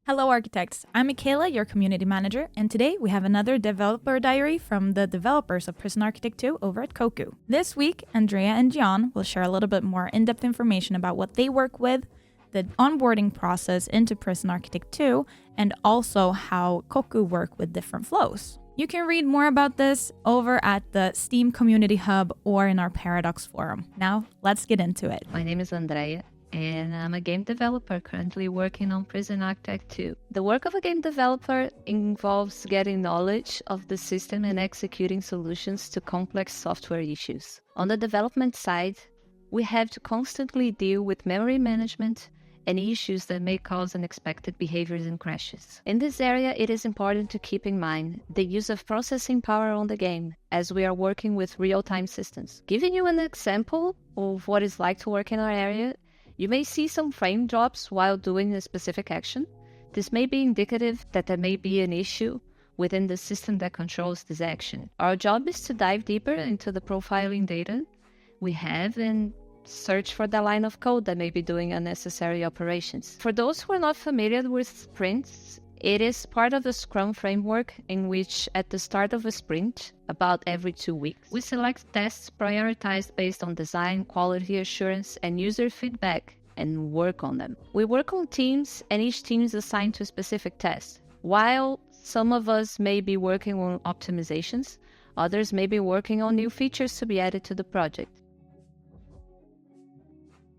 Hello architects, I'm Michaela, your community manager, and today we have another developer diary from the developers of PrisonArchitect 2 over at Kokku. This week, Andréia and Gyan will share a little bit more in-depth information about what they work with, the onboarding process into PrisonArchitect 2, and also how Kokku work with different flows. You can read more about this over at the Steam Community Hub or in our Paradox forum. Now, let's get into it. My name is Andréia, and I'm a game developer currently working on PrisonArchitect 2. The work of a game developer involves getting knowledge of the system and executing solutions to complex software issues. On the development side, we have to constantly deal with memory management and issues that may cause unexpected behaviors and crashes. In this area, it is important to keep in mind the use of processing power on the game, as we are working with real-time systems. Giving you an example of what it's like to work in our area, you may see some frame drops while doing a specific action. This may be indicative that there may be an issue within the system that controls this action. Our job is to dive deeper into the profiling data we have and search for the line of code that may be doing unnecessary operations. For those who are not familiar with sprints, it is part of the Scrum framework in which at the start of a sprint, about every 2 weeks, we select tasks prioritized based on design, quality assurance, and user feedback and work on them. We work on teams and each team is assigned to a specific task. While some of us may be working on optimizations, others may be working on new features to be added to the project.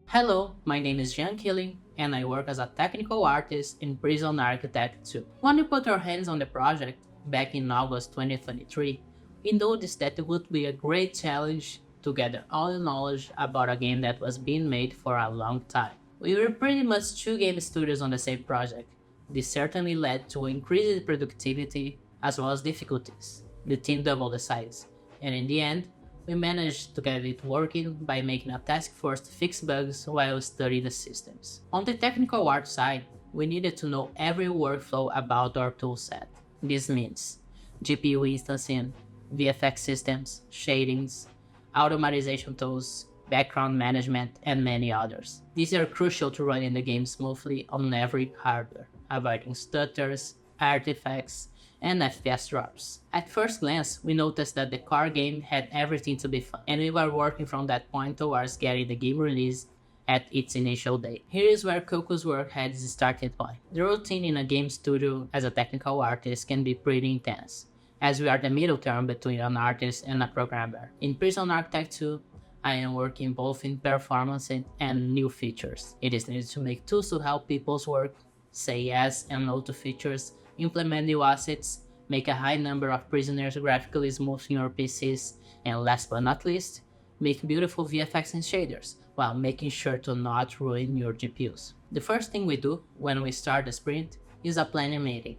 Hello, my name is Gyan, and I work as a technical artist in PrisonArchitect 2. When we put our hands on the project back in August 2023, we noticed that it would be a great challenge to gather all the knowledge about a game that was being made for a long time. We were pretty much 2 game studios on the same project. This certainly led to increased productivity as well as difficulties. The team doubled the size, and in the end, we managed to get it working by making a task force to fix bugs while studying the systems. On the technical art side, we needed to know every workflow about our toolset. This means GPU instancing, VFX systems, shadings, automatization tools, background management, and many others. These are crucial to running the game smoothly on every hardware, avoiding stutters, artifacts, and FPS drops. At first glance, we noticed that the core game had everything to be fun, and we were working from that point towards getting the game released at its initial date. Here is where Kokku's work had its starting point. The routine in a game studio as a technical artist can be pretty intense, as we are the middle term between an artist and a programmer. In PrisonArchitect 2, I am working both in performance and new features. It is needed to make tools to help people's work, say yes and no to features, implement new assets, make a high number of prisoners graphically smooth in your PCs, and last but not least, make beautiful VFX and shaders, while making sure to not ruin your GPUs. The first thing we do when we start the sprint is a planning meeting.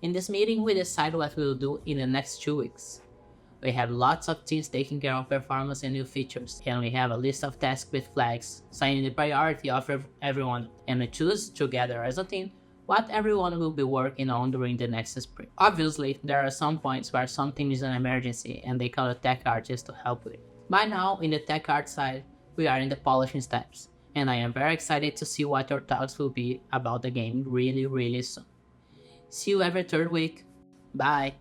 In this meeting, we decide what we will do in the next 2 weeks. We have lots of teams taking care of performance and new features, and we have a list of tasks with flags, assigning the priority of everyone, and we choose together as a team what everyone will be working on during the next sprint. Obviously, there are some points where something is an emergency and they call a tech artist to help with it. By now, in the tech art side, we are in the polishing steps, and I am very excited to see what your thoughts will be about the game really soon. See you every 3rd week. Bye!